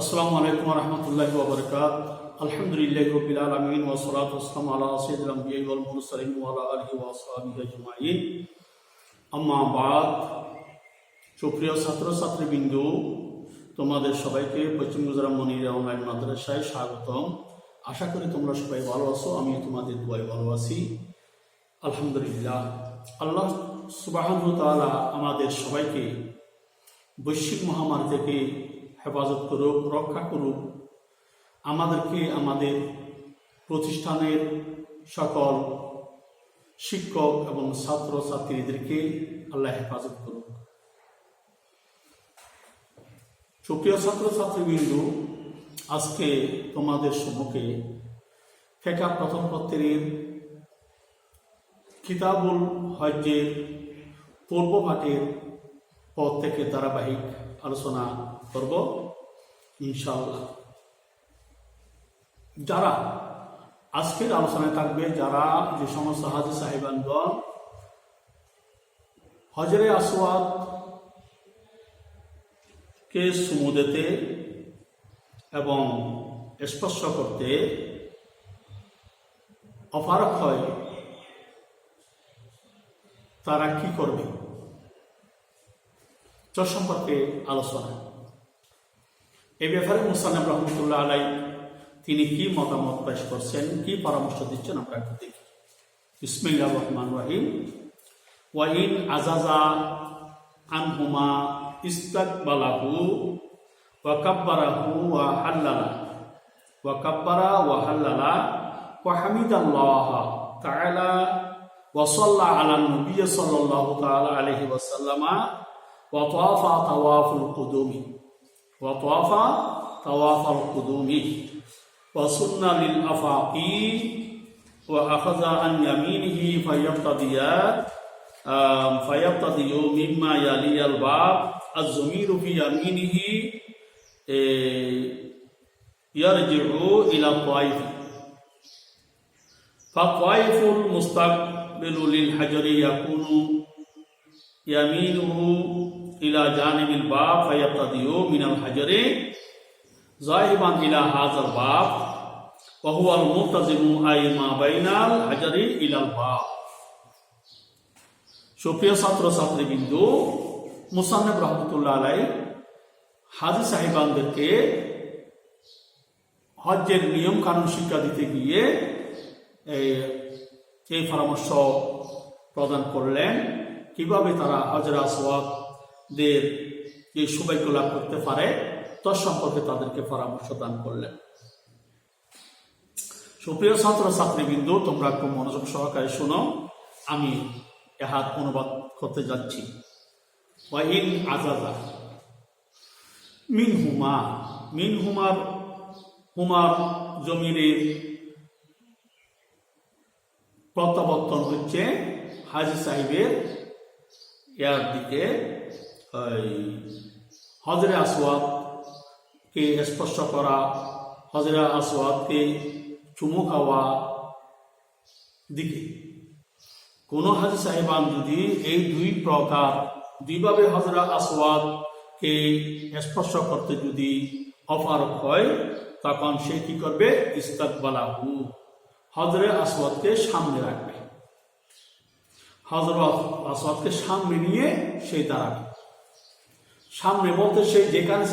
আসসালামু আলাইকুম ওয়া রাহমাতুল্লাহি ওয়া বারাকাতুহু। আলহামদুলিল্লাহি রাব্বিল আলামিন ওয়া সলাতু ওয়াসসালামু আলা সাইয়্যিদিল আমবিয়াই ওয়াল মুরসালিন ওয়া আলা আলিহি ওয়া আসহাবিহি আজমাইন। আম্মা বাদ। সুপ্রিয় ছাত্রছাত্রীবৃন্দ, তোমাদের সবাইকে পশ্চিম গুজরাট মনিরা অনলাইন মাদ্রাসায় স্বাগতম। আশা করি তোমরা সবাই ভালো আছো, আমি তোমাদের দুয়ায় ভালো আছি আলহামদুলিল্লাহ। আল্লাহ সুবহানাহু ওয়া তাআলা আমাদের সবাইকে বৈশ্বিক মহামারী থেকে হেফাজত করুক, রক্ষা করুক। আমাদেরকে আমাদের প্রতিষ্ঠানের সকল শিক্ষক এবং ছাত্রছাত্রীদেরকে আল্লাহ হেফাজত করুক। সুপ্রিয় ছাত্রছাত্রীবৃন্দ, আজকে তোমাদের সম্মুখে ফিকহ প্রথম পত্রের কিতাবুল হজ্জের পূর্ব পাঠের পদ থেকে ধারাবাহিক আলোচনা করব ইনশাআল্লাহ। যারা আজকের আলোচনায় থাকবে, যারা যে সমস্ত হাজী সাহেবানগণ হজরে আসওয়াদ কে চুমু দিতে এবং স্পর্শ করতে অপারগ হয়, তারা কি করবে তার সম্পর্কে আলোচনা। এ ব্যাপারে মুসান্নাফ রহমতুল্লাহ আলাইহি তিনি কি মতামত পেশ করছেন, কি পরামর্শ দিচ্ছেন, আমরা একটু দেখি। বিসমিল্লাহির রহমানির রহিম। ওয়া ইন আজাজা আনহুমা ইস্তাকবালাহু ওয়া কাব্বারাহু ওয়া হাল্লালা ওয়া কাব্বারা ওয়া হাল্লালা ওয়া হামিদাল্লাহ তাআলা ওয়া সাল্লা আলা নবী সাল্লাল্লাহু তাআলা আলাইহি ওয়া সাল্লামা ওয়া তাওয়াফা তাওয়াফুল কুদুমি ওয়া সুন্না লিল আফাকি ওয়া আখাযা আন ইয়ামিনিহি ফায়াবতাদিয়ু মিম্মা ইয়ালিয়াল বাব আয-যুমিরু ফি ইয়ামিনিহি ইয়ারজিউ ইলা তাইফ ফাতাইফুল মুস্তাকবিলু লিল হাজরি ইয়াকুনু ইয়ামিনুহু ইলা জানিবিল বাব ফায়াবতাদিউ মিনাল হাজরি যাহিবান ইলা হাযাল বাব ওয়া হুয়াল মুতাজিমু আইমা বাইনাল হাজরি ইলাল বাব। সুপ্রিয় ছাত্রছাত্রীবৃন্দ, মুসান্নাফ রহমতুল্লাহ আলাইহি হাজী সাহেবানদেরকে হজ্জের নিয়ম কানুন শিক্ষা দিতে গিয়ে এই পরামর্শ প্রদান করলেন, কিভাবে তারা হজরে আসওয়াদের এই সৌভাগ্য লাভ করতে পারে তার সম্পর্কে তাদেরকে পরামর্শ দান করলেন। সুপ্রিয় ছাত্রছাত্রীবৃন্দ, তোমরা একটু মনোযোগ সহকারে শোনো, আমি এহাত অনুবাদ করতে যাচ্ছি। ওয়া ইন আজাজা হুমার জমিনের প্রত্যাবর্তন হচ্ছে হাজী সাহেবের ইয়ার দিকে, হজরে আসওয়াদকে স্পর্শ করা, হজরে আসওয়াদকে চুমু খাওয়া দিকে। কোন হাজী সাহেবান যদি এই দুইভাবে হজরে আসওয়াদকে স্পর্শ করতে যদি অপারগ হয়, তখন সে কি করবে? ইস্তাকবালাহু, হজরে আসওয়াদকে সামনে রাখবে। হজরত আসওয়াদকে সামনে নিয়ে সেই দাঁড়াবে। সামনে বলতে সেই যেখানে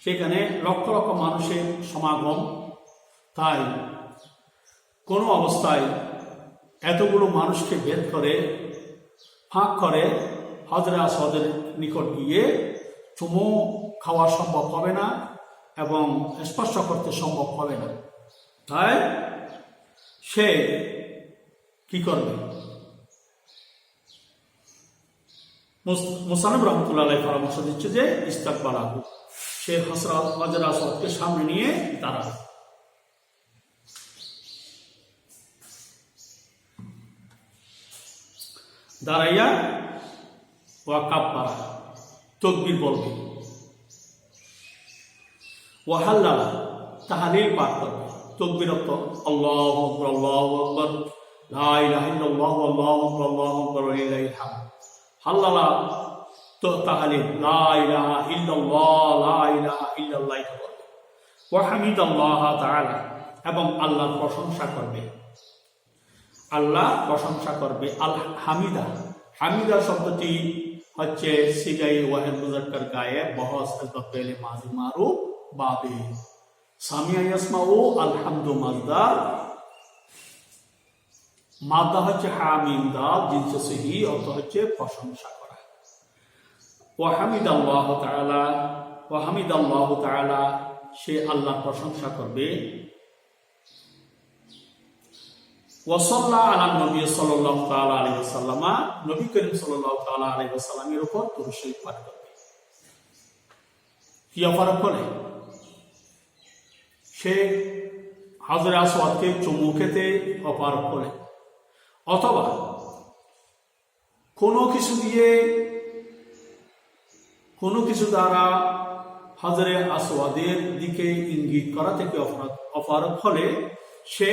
সেখানে লক্ষ লক্ষ মানুষের সমাগম, তাই কোনো অবস্থায় এতগুলো মানুষকে ভেদ করে ফাঁক করে হজরে আসওয়াদের নিকট গিয়ে চুমু খাওয়া সম্ভব হবে না এবং স্পর্শ করতে সম্ভব হবে না। তাই সে কি করবে? মুসান্নাফ রহমতুল্লাহ আলাইহি পরামর্শ দিচ্ছে যে ইস্তাকবালাহু, সে হজরে আসওয়াদকে সামনে নিয়ে দাঁড়াবে। দাঁড়াইয়া ওয়া কাব্বারা, তাকবীর বলবে, ওয়া হাল্লালা, তাহলিল পাঠ করবে। তাকবীর অর্থ আল্লাহু আকবার, আল্লাহু আকবার, লা ইলাহা ইল্লাল্লাহু, আল্লাহু আকবার, আল্লাহু আকবার, ওয়া লিল্লাহিল হামদ। হাল্লালা তো তাহলে লা ইলাহা ইল্লাল্লাহ লা ইলাহা ইল্লাল্লাহ বলবে। ওয়া হামিদাল্লাহ তাআলা, এবং আল্লাহর প্রশংসা করবে, আল্লাহ প্রশংসা করবে। আল হামিদা, হামিদা শব্দটি হচ্ছে সিগাই ওয়াহিদ মুজাক্কার গায়েব বহস পেলে মাজি মারু বাবে সামিয়া ইয়াসমাউ আলহামদু মাজদার, মাদা হচ্ছে হামিদা জিনসে সহি, অর্থ হচ্ছে প্রশংসা করা। ওয়া হামিদাল্লাহু তাআলা, ওয়া হামিদাল্লাহু তাআলা, সে আল্লাহ প্রশংসা করবে। ওয়া সাল্লা আলা নবী সাল্লাল্লাহু তাআলা আলাইহি ওয়াসাল্লাম, নবী করিম সাল্লাল্লাহু তাআলা আলাইহি ওয়াসাল্লামের উপর দরুদ শরীফ পাঠ করবে। কি অফার করে? সে হাজরে আসওয়াদকে চুমু খেতে অপার করে, অথবা কোনো কিছু দিয়ে, কোনো কিছু দ্বারা হাজরে আসওয়াদের দিকে ইঙ্গিত করা থেকে অপারক হলে সে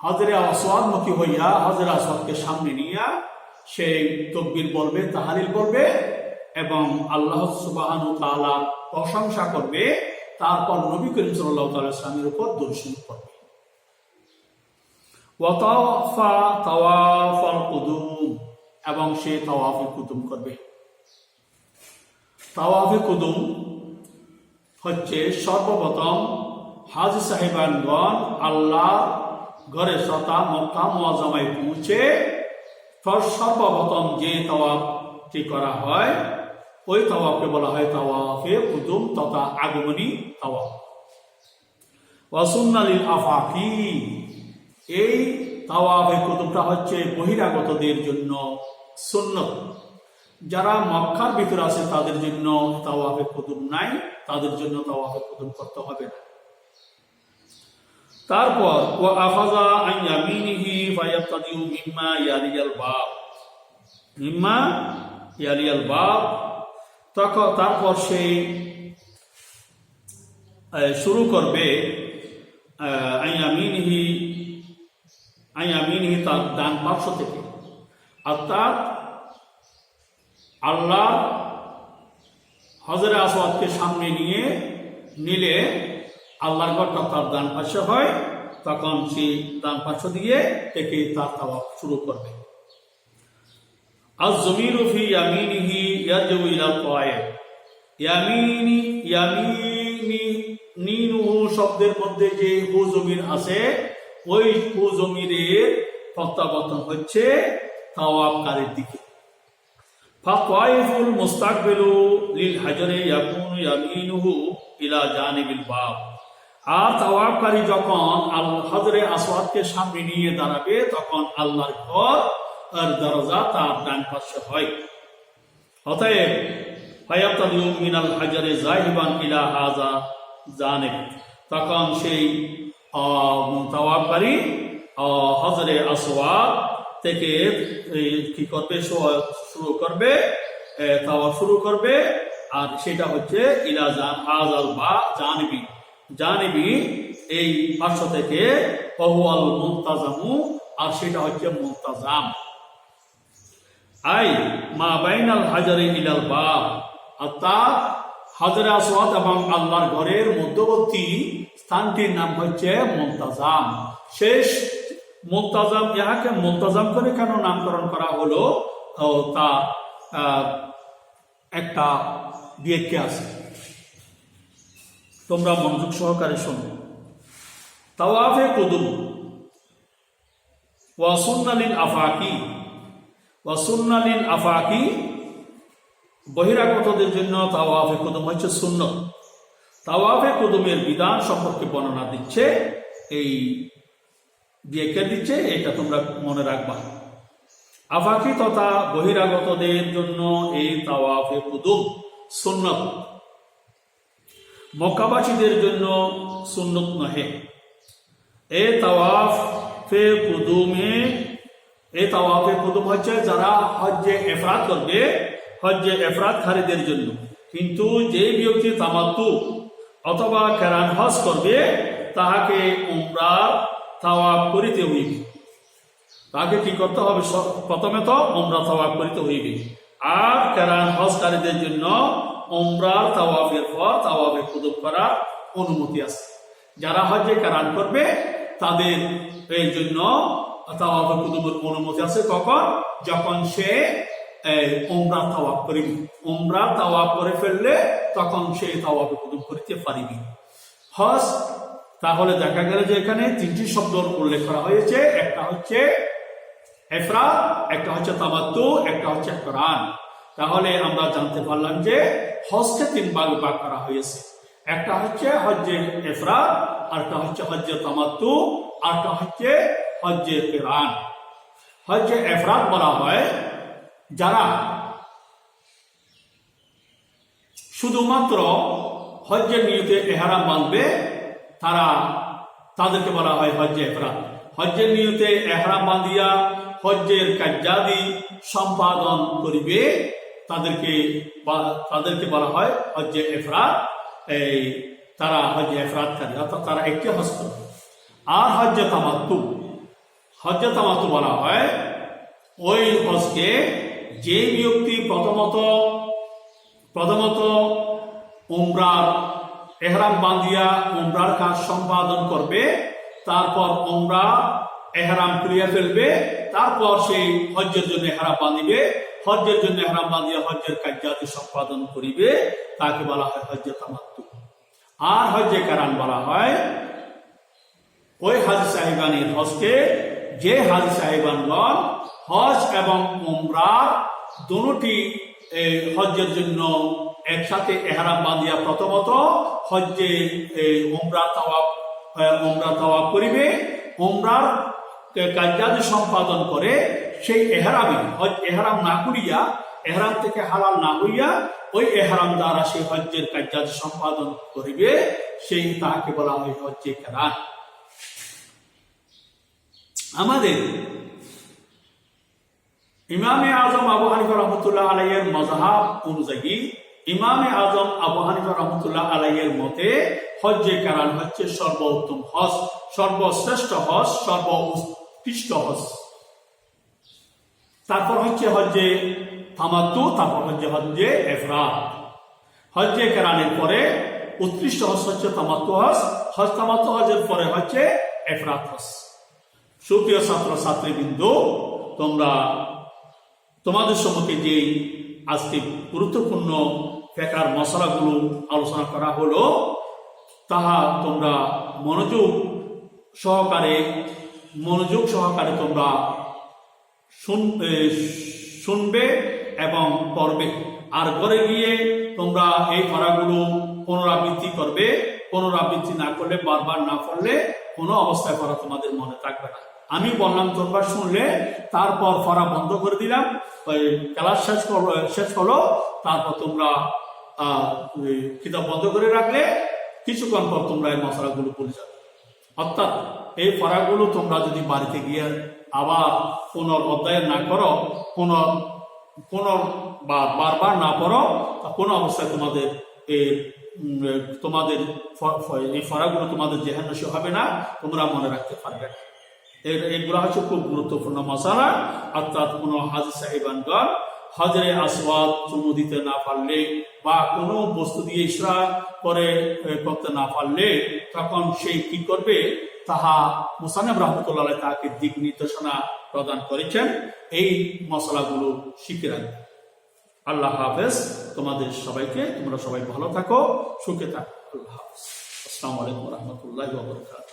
হাজরে আসওয়াদমুখী হইয়া হাজরে আসওয়াদকে সামনে নিয়ে সেই তাকবীর বলবে, তাহলিল বলবে এবং আল্লাহ সুবহানাহু ওয়া তাআলা প্রশংসা করবে। তারপর নবী করিম সাল্লাল্লাহু আলাইহি ওয়াসাল্লামের উপর দরুদ শরীফ পড়বে। ওয়া তাওয়াফা তাওয়াফাল কুদুম, এবং সে তাওয়াফে কুদুম করবে। তাওয়াফে কুদুম হচ্ছে সর্বপ্রথম হাজী সাহেবানগণ আল্লাহ ঘরে সতা মক্কা মুআজ্জামায় পৌঁছে সর্বপ্রথম যে তাওয়াফটি করা হয় ওই তাওয়াফকে বলা হয় তাওয়াফে কুদুম তথা আগমনী তাওয়াফ। ওয়া সুন্নাহ লিল আফাকি, এই তাওয়াফে কুদুমটা হচ্ছে বহিরাগতদের জন্য সুন্নত। যারা মক্কার ভিতরে আছে তাদের জন্য তাওয়াফে কুদুম নাই, তাদের জন্য তাওয়াফে কুদুম করতে হবে না। তারপর ওয়া আখাযা আন ইয়ামিনিহি ফায়াবতাদিউ মিম্মা ইয়ালিয়াল বাব, মিম্মা ইয়ালিয়াল বাব, তারপর সে শুরু করবে আন ইয়ামিনিহি তার ডান পার্শ্ব থেকে, অর্থাৎ আল্লাহ হজরে আসওয়াদকে সামনে নিলে আল্লাহর ঘরটা তার ডান পাশে হয়, তখন সে ডান পার্শ্ব দিয়ে থেকে তার তাওয়াফ শুরু করবে। আয-যমিরু ফি ইয়ামিনিহি ইয়ারজু ইলা তায়েব, ইয়ামিনিহু শব্দের মধ্যে যে হু জমির আছে ওই হু জমিরের প্রত্যাবর্তন হচ্ছে তাওয়াফকারীর দিকে। ফাতাইফুল মুস্তাকবিলু লিল হাজরে ইয়াকুনু ইয়ামিনুহু ইলা জানিবিল বাব, আর তাওয়াফকারী যখন হজরে আসওয়াদকে সামনে নিয়ে দাঁড়াবে তখন আল্লাহর ঘর আর দরজা তার ডান পাশে হয়। অতএব ফায়াবতাদিউ মিনাল হাজরে যাহিবান ইলা হাযা জানিব, তখন সেই তাওয়াফকারী হজরে আসওয়াদ থেকে কি করবে, শুরু করবে, তাওয়াফ শুরু করবে। আর সেটা হচ্ছে ইলা হাযাল বা জানিবি, জানিবি এই পার্শ্ব থেকে ওয়াল মুনতাজামু, আর সেটা হচ্ছে মুনতাজাম। আই মা বাইনাল হাজারি ইলাল বাব, অর্থাৎ হাজরে আসওয়াদ এবং আল্লাহর ঘরের মধ্যবর্তী স্থানটির নাম হচ্ছে মুনতাজাম। শেষ মুনতাজাম, ইহাকে মুনতাজাম করে কেন নামকরণ করা হলো তা একটা ব্যাখ্যা আছে, তোমরা মনোযোগ সহকারে শোনো। তাওয়াফে কুদুম ওয়া সুন্নাহ লিল আফাকি, ওয়া সুন্নাহ লিল আফাকি, বহিরাগতদের জন্য তাওয়াফে কুদুম হচ্ছে সুন্নত। তাওয়াফে কুদুমের বিধান সম্পর্কে বর্ণনা দিচ্ছে, এই ব্যাখ্যা দিচ্ছে, এটা তোমরা মনে রাখবা। আফাকি তথা বহিরাগতদের জন্য এই তাওয়াফে কুদুম সুন্নত, মক্কাবাসীদের জন্য সুন্নত নহে। এই তাওয়াফে কুদুম হচ্ছে যারা হজ্জে ইফরাদ করবে, হজ্জে ইফরাদকারীদের জন্য। কিন্তু যে ব্যক্তি তামাত্তু অথবা কেরান হজ করবে তাহাকে উমরার তাওয়াফ করিতে হইবে। তাকে কি করতে হবে? প্রথমে তো উমরা তাওয়াফ করিতে হইবে। আর কারণ হজকারীদের জন্য উমরার তাওয়াফের পর তাওয়াফে কুদুম করার অনুমতি আছে। যারা হজে কারান করবে তাদের এই জন্য তাওয়াফে কুদুমের অনুমতি আছে। কখন? যখন সে উমরা তাওয়াফ করিবি, উমরা তাওয়াফ করে ফেললে তখন সে তাওয়াফে কুদুম করিতে পারিবি। হজ তাহলে দেখা গেল যে এখানে তিনটি শব্দ উল্লেখ করা হয়েছে, একটা হচ্ছে ইফরাদ, একটা হচ্ছে তামাত্তু, একটা হচ্ছে কিরান। তাহলে আমরা জানতে পারলাম যে হজকে তিন ভাগে ভাগ করা হয়েছে, একটা হচ্ছে হজ্জে ইফরাদ, আরেকটা হচ্ছে হজ্জে তামাত্তু, আরেকটা হচ্ছে হজ্জে কিরান। হজ্জে ইফরাদ বলা হয় যারা শুধুমাত্র হজ্জের নিয়তে ইহরাম বাঁধবে তাদেরকে বলা হয় হজ্জে ইফরাদ। হজ্জের নিয়তে ইহরাম বাঁধিয়া হজ্জের কার্যাদি সম্পাদন করিবে তাদেরকে বলা হয় হজ্জে ইফরাদ। তারা হজ্জে ইফরাদকারী, অর্থাৎ তারা একটি হজ করবে। আর হজ্জে তামাত্তু বলা হয় ওই হজকে যে ব্যক্তি প্রথমত উমরার ইহরাম বাঁধিয়া উমরার কাজ সম্পাদন করবে, তারপর উমরা ইহরাম করিয়া ফেলবে, তারপর সেই হজ্জের জন্য ইহরাম বাঁধিবে, হজ্জের জন্য ইহরাম বাঁধিয়া হজ্জের কার্যাদি সম্পাদন করিবে, তাকে বলা হয় হজ্জে তামাত্তু। আর হজ্জে কিরান বলা হয় ওই হাজী সাহেবানের হজকে যে হাজী সাহেবানগণ হজ এবং উমরার দুটি হজ্জের জন্য একসাথে ইহরাম বাঁধিয়া প্রথমত হজ্জে উমরা তাওয়াফ করিবে, উমরার কার্যাদি সম্পাদন করে সেই ইহরাম না করিয়া, ইহরাম থেকে হালাল না হইয়া ওই ইহরাম দ্বারা সেই হজ্জের কার্যাদি সম্পাদন করিবে, সেই তাকে বলা হয় হজ্জে কিরান। আমাদের ইমামে আজম আবু হানিফা রহমতুল্লাহ আলাইহির মাযহাব অনুযায়ী, ইমামে আজম আবু হানিফা রহমতুল্লাহ আলাইহির মতে হজ্জে কিরান হচ্ছে সর্বোত্তম হজ, সর্বশ্রেষ্ঠ হজ, সর্বোৎকৃষ্ট হজ। তারপর হচ্ছে হজ্জে তামাত্তু, তারপর হজ্জে ইফরাদ। হজ্জে কিরানের পরে উৎকৃষ্ট হজ হচ্ছে তামাত্তু হজ, তামাত্তু হজের পরে হচ্ছে ইফরাদ হজ। সুপ্রিয় ছাত্র ছাত্রীবৃন্দ, তোমাদের সম্মুখে যে আজকে গুরুত্বপূর্ণ ফিকহের মশলাগুলো আলোচনা করা হলো, তাহা তোমরা মনোযোগ সহকারে তোমরা শুনবে এবং পড়বে। আর ঘরে গিয়ে তোমরা এই পড়াগুলো পুনরাবৃত্তি করবে। পুনরাবৃত্তি না করলে, বারবার না পড়লে কোনো অবস্থায় পড়া তোমাদের মনে থাকবে না। আমি বললাম তোমরা শুনলে, তারপর পড়া বন্ধ করে দিলাম, ক্লাস শেষ হলো, তারপর তোমরা কিতাব বন্ধ করে রাখলে কিছুক্ষণ পর তোমরা এই মশলাগুলো ভুলে যাবে। অর্থাৎ এই পড়াগুলো তোমরা যদি বাড়িতে গিয়ে আবার পুনরঅধ্যয়ন না করো, বারবার না পড়ো, কোনো অবস্থায় তোমাদের এই পড়াগুলো তোমাদের জেহানশী হবে না, তোমরা মনে রাখতে পারবে না। এগুলো হচ্ছে খুব গুরুত্বপূর্ণ মশলা। অর্থাৎ কোন হাজী সাহেবানগণ হজরে আসওয়াদ চুমু দিতে না পারলে বা কোনো বস্তু দিয়ে ইশরা করে করতে না পারলে তখন সেই কি করবে, তাহা মুসান্নিফ রাহমাতুল্লাহ আলাইহি তাকে দিক নির্দেশনা প্রদান করেছেন। এই মশলাগুলো শিখে রাখবে। আল্লাহ হাফেজ তোমাদের সবাইকে। তোমরা সবাই ভালো থাকো, সুখে থাকো। আল্লাহ হাফেজ। আসসালামু আলাইকুম ওয়া রাহমাতুল্লাহি ওয়া বারাকাতুহু।